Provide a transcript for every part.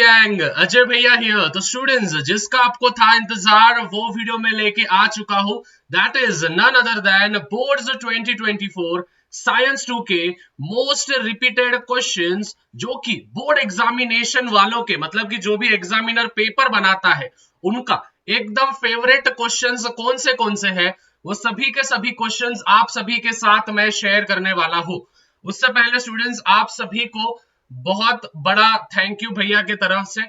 Gang, Ajay भैया here. तो students, जिसका आपको था इंतजार वो वीडियो में लेके आ चुका हूं। That is none other than boards 2024 science 2 के मोस्ट रिपीटेड क्वेश्चंस, जो कि बोर्ड एग्जामिनेशन वालों के मतलब कि जो भी एग्जामिनर पेपर बनाता है उनका एकदम फेवरेट क्वेश्चंस कौन से हैं, वो सभी के सभी क्वेश्चंस आप सभी के साथ मैं शेयर करने वाला हूं। उससे पहले स्टूडेंट्स, आप सभी को बहुत बड़ा थैंक यू भैया की तरफ से,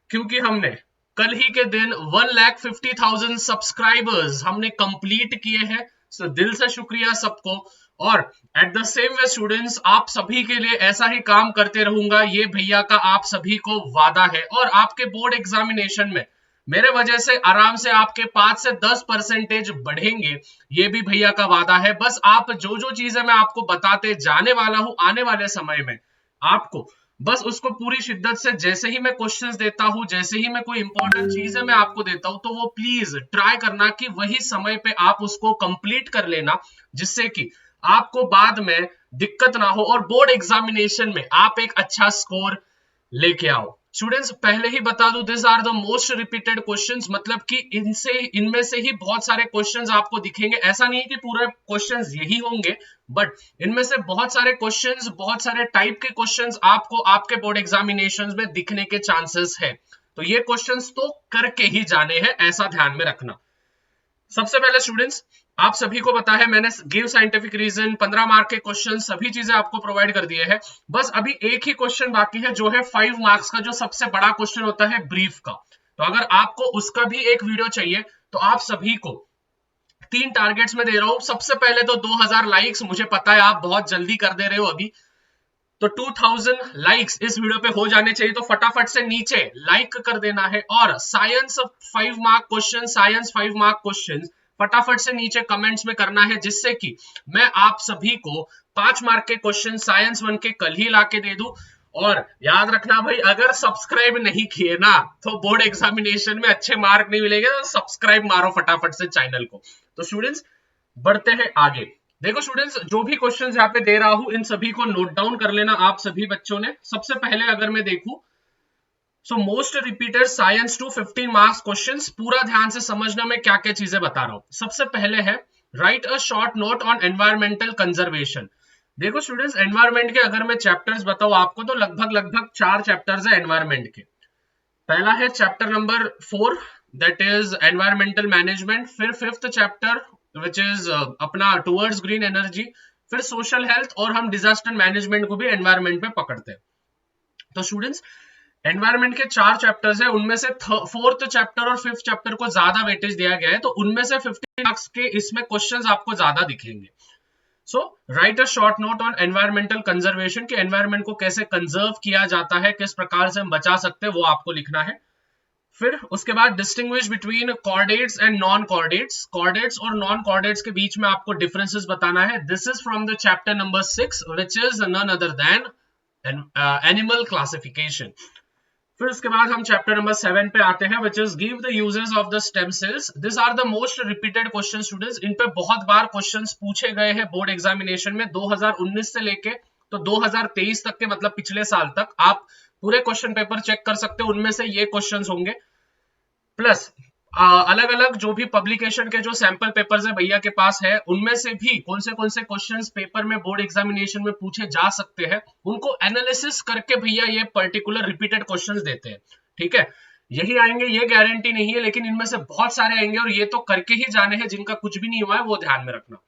क्योंकि हमने कल ही के दिन 1,50,000 सब्सक्राइबर्स हमने कंप्लीट किए हैं। सो दिल से शुक्रिया सबको। और eight the same way students, आप सभी के लिए ऐसा ही काम करते रहूंगा, ये भैया का आप सभी को वादा है। और आपके बोर्ड एग्जामिनेशन में मेरे वजह से आराम से आपके 5 से 10% बढ़ेंगे, ये भी भैया का वादा है। बस आप जो जो चीजें मैं आपको बताते जाने वाला हूं आने वाले समय में, आपको बस उसको पूरी शिद्दत से, जैसे ही मैं क्वेश्चंस देता हूं, जैसे ही मैं कोई इंपॉर्टेंट चीजें मैं आपको देता हूं, तो वो प्लीज ट्राई करना कि वही समय पे आप उसको कंप्लीट कर लेना, जिससे कि आपको बाद में दिक्कत ना हो और बोर्ड एग्जामिनेशन में आप एक अच्छा स्कोर लेके आओ। स्टूडेंट्स, पहले ही बता दूं, this are the most repeated questions, मतलब कि इनमें से ही बहुत सारे क्वेश्चंस आपको दिखेंगे। ऐसा नहीं है कि पूरे क्वेश्चंस यही होंगे, बट इनमें से बहुत सारे क्वेश्चंस, बहुत सारे टाइप के क्वेश्चंस आपको आपके बोर्ड एग्जामिनेशंस में दिखने के चांसेस है। तो ये क्वेश्चंस तो करके ही जाने हैं, ऐसा ध्यान में रखना। सबसे पहले स्टूडेंट्स, आप सभी को पता है मैंने गिव साइंटिफिक रीजन, 15 मार्क के क्वेश्चन, सभी चीजें आपको प्रोवाइड कर दिए हैं। बस अभी एक ही क्वेश्चन बाकी है, जो है 5 मार्क्स का, जो सबसे बड़ा क्वेश्चन होता है ब्रीफ का। तो अगर आपको उसका भी एक वीडियो चाहिए तो आप सभी को 3 टारगेट्स में दे रहा हूं। सबसे पहले तो 2000 लाइक्स, मुझे पता है आप बहुत जल्दी कर दे रहे हो अभी, तो 2000 लाइक्स इस वीडियो पे हो जाने चाहिए। तो फटाफट से नीचे लाइक कर देना है। और science 5 mark question, science 5 mark question फटाफट से नीचे कमेंट्स में करना है, जिससे कि मैं आप सभी को 5 मार्क के क्वेश्चन साइंस 1 के कल ही लाके दे दूं। और याद रखना भाई, अगर सब्सक्राइब नहीं किए ना तो बोर्ड एग्जामिनेशन में अच्छे मार्क नहीं मिलेंगे। तो सब्सक्राइब मारो फटाफट से चैनल को। तो स्टूडेंट्स, बढ़ते हैं आगे। देखो स्टूडेंट्स, जो भी क्वेश्चंस यहाँ पे दे रहा हूं, इन सभी को नोट डाउन कर लेना आप सभी बच्चों ने। सबसे पहले अगर मैं देखूं, so most repeated science 2 15 marks questions, पूरा ध्यान से समझना मैं क्या क्या चीजें बता रहा हूं। सबसे पहले है right a short note on environmental conservation. देखो स्टूडेंट्स, एनवायरमेंट के अगर मैं चैप्टर्स बताऊं आपको, तो लगभग 4 चैप्टर्स है एनवायरमेंट के। पहला है chapter number 4, that is environmental management. फिर 5th चैप्टर विच इज अपना टुवर्ड्स ग्रीन एनर्जी। फिर सोशल हेल्थ, और हम डिजास्टर मैनेजमेंट को भी एनवायरमेंट में पकड़ते हैं। तो स्टूडेंट्स, एनवायरमेंट के 4 चैप्टर्स है, उनमें से 4th चैप्टर और 5th चैप्टर को ज्यादा वेटेज दिया गया है। तो उनमें से 50 मार्क्स के इसमें क्वेश्चंस आपको ज्यादा दिखेंगे। So write a short note on environmental conservation, कि एनवायरमेंट को कैसे कंजर्व किया जाता है, किस प्रकार से हम बचा सकते हैं, वो आपको लिखना है। फिर उसके बाद distinguish between chordates and non chordates. Chordates और नॉन कॉर्डेट्स के बीच में आपको डिफरेंसेस बताना है। This is from the chapter number 6, which is none other than animal classification. फिर उसके बाद हम चैप्टर नंबर 7 पे आते हैं, which is give the uses of the stem cells. This are the most repeated question students. इन पे बहुत बार क्वेश्चंस पूछे गए हैं बोर्ड एग्जामिनेशन में, 2019 से लेके तो 2023 तक के, मतलब पिछले साल तक। आप पूरे क्वेश्चन पेपर चेक कर सकते हो, उनमें से ये क्वेश्चंस होंगे। प्लस अलग अलग जो भी पब्लिकेशन के जो सैंपल पेपर्स है भैया के पास है, उनमें से भी कौन से क्वेश्चंस पेपर में बोर्ड एग्जामिनेशन में पूछे जा सकते हैं, उनको एनालिसिस करके भैया ये पर्टिकुलर रिपीटेड क्वेश्चंस देते हैं। ठीक है, यही आएंगे ये गारंटी नहीं है, लेकिन इनमें से बहुत सारे आएंगे और ये तो करके ही जाने हैं, जिनका कुछ भी नहीं हुआ है वो ध्यान में रखना।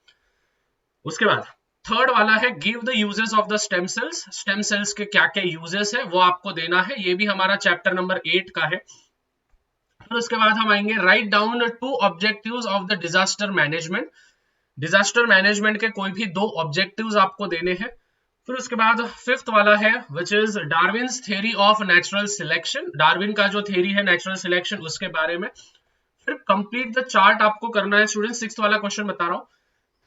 उसके बाद थर्ड वाला है give the uses of the stem sales. Stem cells के क्या क्या यूजेस है वो आपको देना है, ये भी हमारा चैप्टर नंबर 8 का है। फिर उसके बाद हम आएंगे write down 2 objectives of the disaster management. Disaster management के कोई भी 2 ऑब्जेक्टिव्स आपको देने हैं। फिर उसके बाद 5th वाला है, which is Darwin's theory of natural selection. Darwin का जो थ्योरी है नेचुरल सिलेक्शन, उसके बारे में। फिर कंप्लीट द चार्ट आपको करना है स्टूडेंट, 6th वाला क्वेश्चन बता रहा हूं,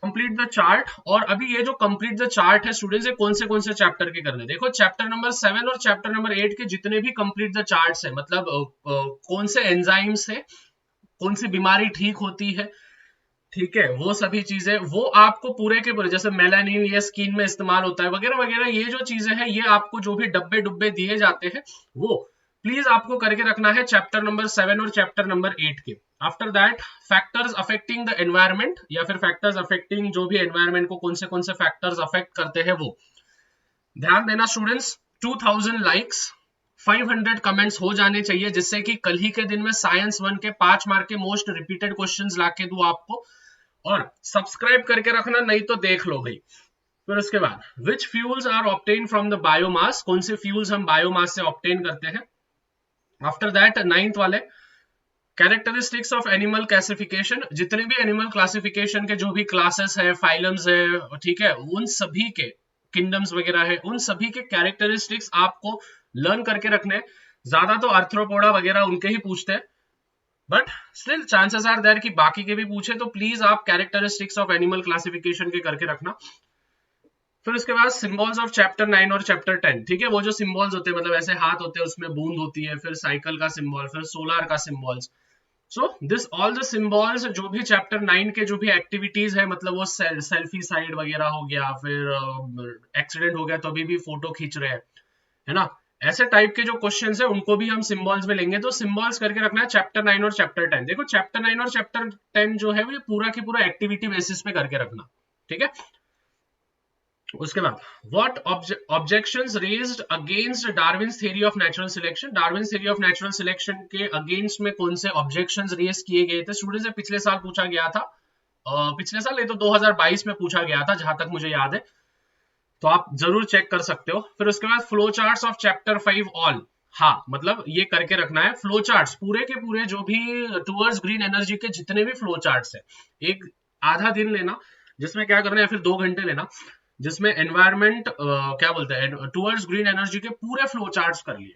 कंप्लीट द चार्ट। और अभी ये जो कंप्लीट द चार्ट है स्टूडेंट्स, ये कौन से चैप्टर के करने, देखो चैप्टर नंबर 7 और चैप्टर नंबर 8 के जितने भी कंप्लीट द चार्ट्स है, मतलब कौन से एंजाइम से कौन सी बीमारी ठीक होती है, ठीक है, वो सभी चीजें वो आपको पूरे के पूरे, जैसे मेलानिन ये स्किन में इस्तेमाल होता है वगैरह वगैरह, ये जो चीजें हैं ये आपको जो भी डब्बे दिए जाते हैं वो प्लीज आपको करके रखना है चैप्टर नंबर 7 और चैप्टर नंबर 8 के। After that factors affecting the environment या फिर फैक्टर्स अफेक्टिंग जो भी एनवायरमेंट को कौन से फैक्टर्स अफेक्ट करते हैं वो ध्यान देना स्टूडेंट्स। 2000 लाइक्स 500 कमेंट्स हो जाने चाहिए जिससे कि कल ही के दिन में साइंस 1 के 5 मार्क के मोस्ट रिपीटेड क्वेश्चंस लाके दूं आपको। और सब्सक्राइब करके रखना नहीं तो देख लो भाई। फिर उसके बाद which fuels are obtain from the biomass, कौन से फ्यूल्स हम बायोमास से ऑब्टेन करते हैं। आफ्टर दैट 9th वाले कैरेक्टरिस्टिक्स ऑफ एनिमल क्लासिफिकेशन, जितने भी एनिमल क्लासिफिकेशन के जो भी क्लासेस है, फाइलम्स है, ठीक है, उन सभी के किंगडम्स वगैरह है, उन सभी के कैरेक्टरिस्टिक्स आपको लर्न करके रखने। ज्यादा तो आर्थ्रोपोडा वगैरह उनके ही पूछते हैं, but still chances are there कि बाकी के भी पूछे, तो प्लीज आप कैरेक्टरिस्टिक्स ऑफ एनिमल क्लासिफिकेशन के करके रखना। फिर उसके बाद सिंबल्स ऑफ चैप्टर 9 और चैप्टर 10, ठीक है, वो जो सिंबल्स होते हैं मतलब ऐसे हाथ होते हैं उसमें बूंद होती है, फिर साइकिल का सिंबल, फिर सोलार का symbols. So this all the symbols जो भी चैप्टर 9 के जो भी एक्टिविटीज है, मतलब वो सेल्फी साइड वगैरह हो गया, फिर एक्सीडेंट हो गया तो अभी भी फोटो खींच रहे हैं, है ना, ऐसे टाइप के जो क्वेश्चंस है उनको भी हम सिंबल्स में लेंगे। तो सिंबल्स करके रखना है चैप्टर 9 और चैप्टर 10। देखो चैप्टर 9 और चैप्टर 10 जो है वो पूरा की पूरा एक्टिविटी बेसिस पे करके रखना, ठीक है। उसके बाद what objections raised against Darwin's theory of natural selection, Darwin's theory of natural selection के अगेंस्ट में कौन से ऑब्जेक्शंस रेज किए गए थे स्टूडेंट्स से पिछले साल पूछा गया था, पिछले साल नहीं तो 2022 में पूछा गया था जहां तक मुझे याद है, तो आप जरूर चेक कर सकते हो। फिर उसके बाद flow charts of chapter 5 all, हाँ मतलब ये करके रखना है फ्लो चार्ट्स पूरे के पूरे जो भी टुवर्ड्स ग्रीन एनर्जी के जितने भी फ्लो चार्ट्स है, एक आधा दिन लेना जिसमें क्या करना है, फिर 2 घंटे लेना जिसमें एनवायरमेंट क्या बोलते हैं टुवर्ड्स ग्रीन एनर्जी के पूरे फ्लो चार्ट्स कर लिए,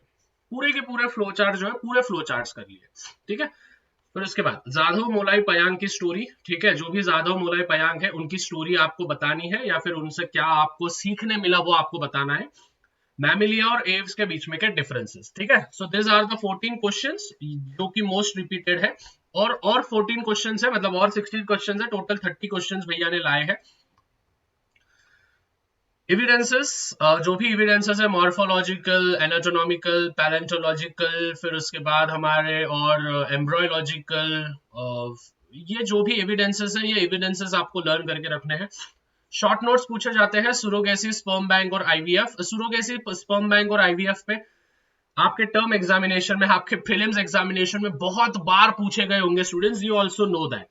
पूरे के पूरे फ्लो चार्ट जो है पूरे फ्लो चार्ट्स कर लिए, ठीक है। फिर उसके बाद जाधव मोलाई पयांग की स्टोरी, ठीक है, जो भी जाधव मोलाई पयांग है उनकी स्टोरी आपको बतानी है या फिर उनसे क्या आपको सीखने मिला वो आपको बताना है। मैमिलिया और एव्स के बीच में के डिफरेंसेस, ठीक है। So this are the 14 questions जो कि मोस्ट रिपीटेड है, और 14 क्वेश्चंस है, मतलब और 16 क्वेश्चंस है, टोटल 30 क्वेश्चंस भैया ने लाए हैं। एविडेंसेस, जो भी एविडेंसेस है मॉर्फोलॉजिकल, एनाटोनॉमिकल, पैलेंटोलॉजिकल, फिर उसके बाद हमारे और एम्ब्रॉयलॉजिकल, ये जो भी एविडेंसेस है ये एविडेंसेस आपको लर्न करके रखने हैं। शॉर्ट नोट्स पूछे जाते हैं सुरोगेसी, स्पर्म बैंक और आईवीएफ। सुरोगेसी, स्पर्म बैंक और आईवीएफ पे आपके टर्म एग्जामिनेशन में, आपके प्रीलिम्स एग्जामिनेशन में बहुत बार पूछे गए होंगे students, you also know that.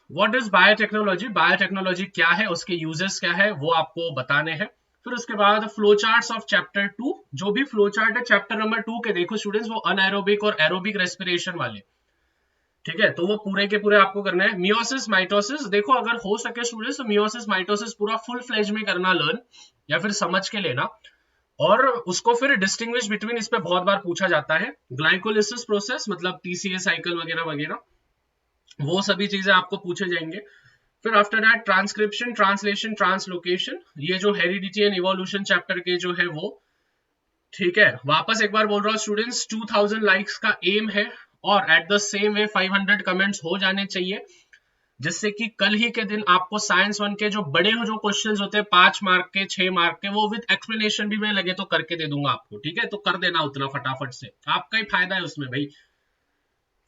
What is biotechnology, biotechnology क्या है, उसके यूजेस क्या है वो आपको बताने हैं। फिर उसके बाद फ्लो चार्ट्स ऑफ चैप्टर 2, जो भी फ्लो चार्ट है चैप्टर नंबर 2 के देखो स्टूडेंट्स वो अनएरोबिक और एरोबिक रेस्पिरेशन वाले, ठीक है, तो वो पूरे के पूरे आपको करना है। मियोसिस माइटोसिस, देखो अगर हो सके स्टूडेंट्स तो मियोसिस माइटोसिस पूरा फुल फ्लेज में करना लर्न, या फिर समझ के लेना, और उसको फिर डिस्टिंग्विश बिटवीन, इस पे बहुत बार पूछा जाता है। ग्लाइकोलिसिस प्रोसेस मतलब टीसीए साइकिल वगैरह वगैरह, वो सभी चीजें आपको पूछे जाएंगे। फिर after that transcription, translation, translocation, ये जो हेरिडिटी एंड इवोल्यूशन चैप्टर के जो है वो, ठीक है। वापस एक बार बोल रहा हूँ स्टूडेंट्स 2000 लाइक्स का एम है, और eight the same way 500 comments हो जाने चाहिए, जिससे कि कल ही के दिन आपको साइंस 1 के जो बड़े जो क्वेश्चंस होते हैं 5 मार्क के, 6 मार्क के, वो विद एक्सप्लेनेशन भी मैं लगे तो करके दे दूंगा आपको, ठीक है, तो कर देना उतना फटाफट से, आपका ही फायदा है उसमें भाई।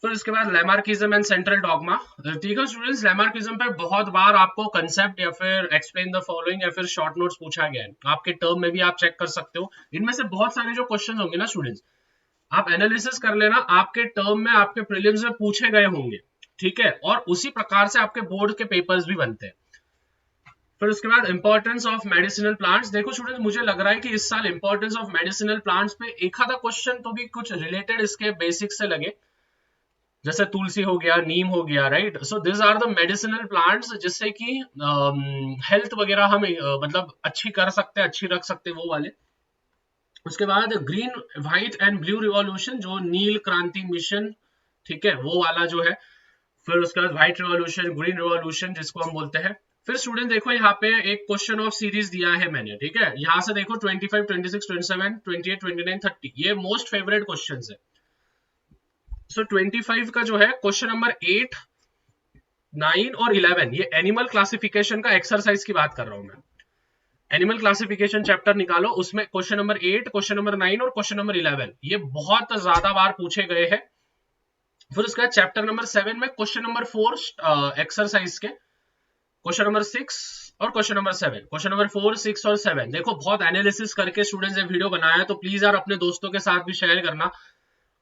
फिर इसके बाद लैमार्किज्म एंड सेंट्रल डॉगमा, ठीक है स्टूडेंट्स, लैमार्किज्म पे बहुत बार आपको कंसेप्ट या फिर एक्सप्लेन द फॉलोइंग या फिर शॉर्ट नोट्स पूछा गया है, आपके टर्म में भी आप चेक कर सकते हो। इनमें से बहुत सारे जो क्वेश्चन होंगे ना स्टूडेंट्स, आप एनालिसिस कर लेना, आपके टर्म में, आपके प्रीलिम्स में पूछे गए होंगे, ठीक है, और उसी प्रकार से आपके बोर्ड के पेपर्स भी बनते हैं। फिर उसके बाद इंपॉर्टेंस ऑफ मेडिसिनल प्लांट्स, देखो स्टूडेंट मुझे लग रहा है कि इस साल इंपॉर्टेंस ऑफ मेडिसिनल प्लांट्स पे एक आधा क्वेश्चन तो भी कुछ रिलेटेड इसके बेसिक से लगे, जैसे तुलसी हो गया, नीम हो गया, right. So this are the medicinal plants जिससे कि हेल्थ वगैरह हम मतलब अच्छी कर सकते हैं, अच्छी रख सकते हैं, वो वाले। उसके बाद green, white and blue revolution, जो नील क्रांति मिशन, ठीक है, वो वाला जो है। फिर उसके बाद व्हाइट रिवॉल्यूशन, ग्रीन रिवॉल्यूशन जिसको हम बोलते हैं। फिर स्टूडेंट देखो यहाँ पे एक क्वेश्चन ऑफ सीरीज दिया है मैंने, ठीक है, यहाँ से देखो 25, 26, 27, 28, 29, 30, ये मोस्ट फेवरेट क्वेश्चंस है। सो 25 का जो है क्वेश्चन नंबर 8, 9 और 11, ये एनिमल क्लासिफिकेशन का एक्सरसाइज की बात कर रहा हूं मैं। एनिमल क्लासिफिकेशन चैप्टर निकालो, उसमें क्वेश्चन नंबर 8, क्वेश्चन नंबर 9 और क्वेश्चन नंबर 11 ये बहुत ज्यादा बार पूछे गए हैं। फिर उसके बाद चैप्टर नंबर 7 में क्वेश्चन नंबर 4 एक्सरसाइज के, क्वेश्चन नंबर 6 और क्वेश्चन नंबर 7, क्वेश्चन नंबर 4, 6 और 7 देखो बहुत एनालिसिस करके स्टूडेंट्स ने वीडियो बनाया है, तो प्लीज यार अपने दोस्तों के साथ भी शेयर करना,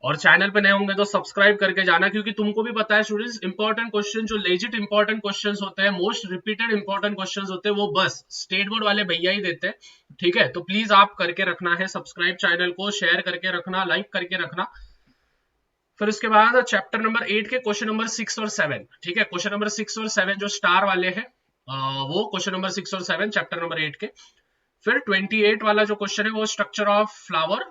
और चैनल पे नए होंगे तो सब्सक्राइब करके जाना, क्योंकि तुमको भी पता है स्टूडेंट्स इंपॉर्टेंट क्वेश्चन जो लेजिट इंपॉर्टेंट क्वेश्चंस होते हैं, मोस्ट रिपीटेड इंपॉर्टेंट क्वेश्चंस होते हैं, वो बस स्टेट बोर्ड वाले भैया ही देते हैं, ठीक है। तो प्लीज आप करके रखना है सब्सक्राइब चैनल को, शेयर करके रखना, लाइक करके रखना। फिर उसके बाद चैप्टर नंबर 8 के क्वेश्चन नंबर 6 और 7, ठीक है, क्वेश्चन नंबर 6 और 7 जो स्टार वाले हैं वो क्वेश्चन नंबर 6 और 7 चैप्टर नंबर 8 के। फिर 28 वाला जो क्वेश्चन है वो स्ट्रक्चर ऑफ फ्लावर,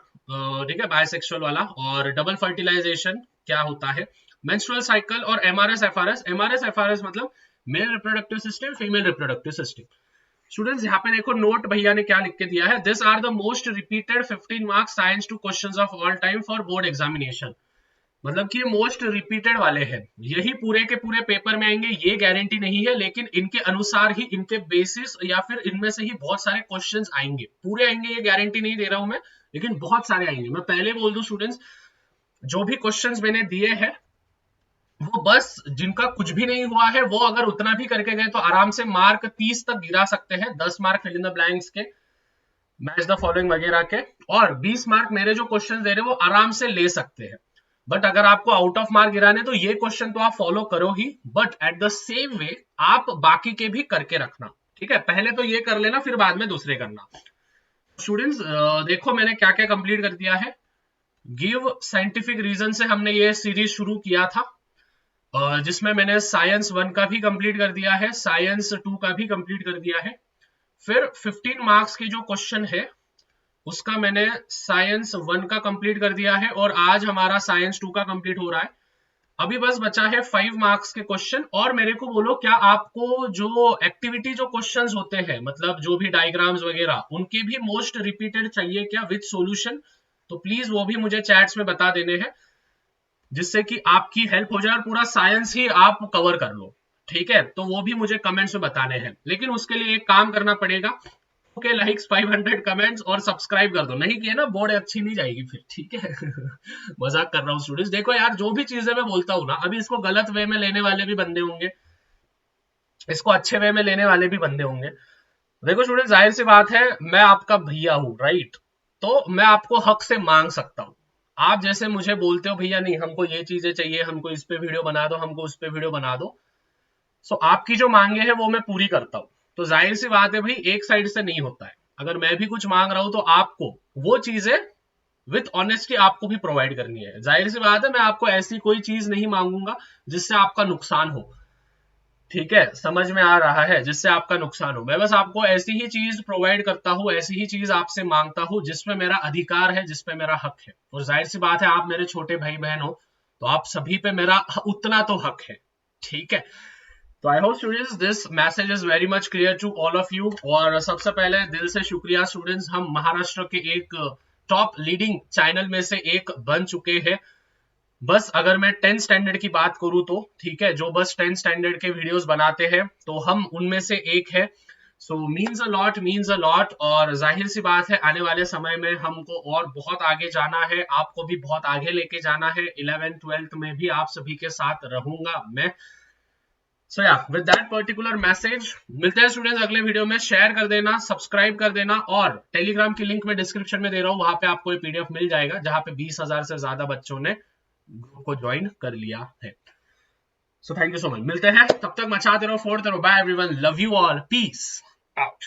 ठीक है, बायसेक्सुअल वाला, और डबल फर्टिलाइजेशन क्या होता है, मेंस्ट्रुअल साइकिल, और एमआरएस एफआरएस। एमआरएस एफआरएस मतलब male reproductive system, female reproductive system. Students यहाँ पे देखो नोट भैया ने क्या लिख के दिया है, this are the most repeated 15 marks science 2 questions of all time for board examination. मतलब कि ये मोस्ट रिपीटेड वाले हैं, यही पूरे के पूरे पेपर में आएंगे ये गारंटी नहीं है, लेकिन इनके अनुसार ही, इनके बेसिस या फिर इनमें से ही बहुत सारे क्वेश्चंस आएंगे, पूरे आएंगे ये गारंटी नहीं दे रहा हूं मैं, लेकिन बहुत सारे आएंगे। मैं पहले बोल दूं स्टूडेंट्स, जो भी क्वेश्चंस मैंने दिए हैं वो बस जिनका कुछ भी नहीं हुआ है वो अगर उतना भी करके गए तो आराम से मार्क 30 तक गिरा सकते हैं, 10 mark fill in the blanks के, मैच द फॉलोइंग वगैरह के, और 20 मार्क मेरे जो क्वेश्चन दे रहे हैं वो आराम से ले सकते हैं। बट अगर आपको आउट ऑफ मार्क गिराने तो ये क्वेश्चन तो आप फॉलो करो ही, but at the same way आप बाकी के भी करके रखना, ठीक है। पहले तो ये कर लेना, फिर बाद में दूसरे करना। स्टूडेंट्स देखो मैंने क्या क्या कंप्लीट कर दिया है। गिव साइंटिफिक रीजन से हमने ये सीरीज शुरू किया था, जिसमें मैंने साइंस 1 का भी कंप्लीट कर दिया है, साइंस 2 का भी कंप्लीट कर दिया है। फिर 15 मार्क्स की जो क्वेश्चन है उसका मैंने साइंस 1 का कंप्लीट कर दिया है, और आज हमारा साइंस 2 का कंप्लीट हो रहा है। अभी बस बचा है 5 मार्क्स के क्वेश्चन। और मेरे को बोलो क्या आपको जो एक्टिविटी जो क्वेश्चंस होते हैं, मतलब जो भी डायग्राम्स वगैरह, उनके भी मोस्ट रिपीटेड चाहिए क्या विद सॉल्यूशन? तो प्लीज वो भी मुझे चैट्स में बता देने हैं, जिससे कि आपकी हेल्प हो जाए और पूरा साइंस ही आप कवर कर लो, ठीक है। तो वो भी मुझे कमेंट्स में बताने हैं, लेकिन उसके लिए एक काम करना पड़ेगा, ओके, लाइक्स 500 कमेंट्स और सब्सक्राइब कर दो, नहीं किए ना बोर्ड अच्छी नहीं जाएगी फिर, ठीक है। मजाक कर रहा हूँ स्टूडेंट्स, देखो यार जो भी चीजें मैं बोलता हूँ ना, अभी इसको गलत वे में लेने वाले भी बंदे होंगे, इसको अच्छे वे में लेने वाले भी बंदे होंगे। देखो स्टूडेंट जाहिर सी बात है, मैं आपका भैया हूँ, राइट, तो मैं आपको हक से मांग सकता हूँ। आप जैसे मुझे बोलते हो भैया नहीं हमको ये चीजें चाहिए, हमको इस पे वीडियो बना दो, हमको उस पे वीडियो बना दो, सो आपकी जो मांगे हैं वो मैं पूरी करता हूँ। तो जाहिर सी बात है भाई एक साइड से नहीं होता है, अगर मैं भी कुछ मांग रहा हूं तो आपको वो चीजें विथ ऑनेस्टी आपको भी प्रोवाइड करनी है। जाहिर सी बात है मैं आपको ऐसी कोई चीज नहीं मांगूंगा जिससे आपका नुकसान हो, ठीक है, समझ में आ रहा है, जिससे आपका नुकसान हो। मैं बस आपको ऐसी ही चीज प्रोवाइड करता हूँ, ऐसी ही चीज आपसे मांगता हूँ जिसमें मेरा अधिकार है, जिसपे मेरा हक है। और जाहिर सी बात है आप मेरे छोटे भाई बहन हो, तो आप सभी पे मेरा उतना तो हक है, ठीक है। तो I hope students this message is very much clear to all of you. और सबसे पहले दिल से शुक्रिया स्टूडेंट्स, हम महाराष्ट्र के एक टॉप लीडिंग चैनल में से एक बन चुके हैं। बस अगर मैं 10th स्टैंडर्ड की बात करूं तो, ठीक है, जो बस 10th स्टैंडर्ड के वीडियोस बनाते हैं तो हम उनमें से एक है। So means a lot. और जाहिर सी बात है आने वाले समय में हमको और बहुत आगे जाना है, आपको भी बहुत आगे लेके जाना है। 11th 12th में भी आप सभी के साथ रहूंगा मैं। सो या विद दैट पर्टिकुलर मैसेज मिलते हैं स्टूडेंट्स अगले वीडियो में। शेयर कर देना, सब्सक्राइब कर देना, और टेलीग्राम की लिंक मैं डिस्क्रिप्शन में दे रहा हूँ, वहां पे आपको ये पीडीएफ मिल जाएगा जहां पे 20,000 से ज्यादा बच्चों ने ग्रुप को ज्वाइन कर लिया है। So thank you so much, मिलते हैं, तब तक मचाते रहो, फोड़ते रहो। Bye everyone, love you all, peace out.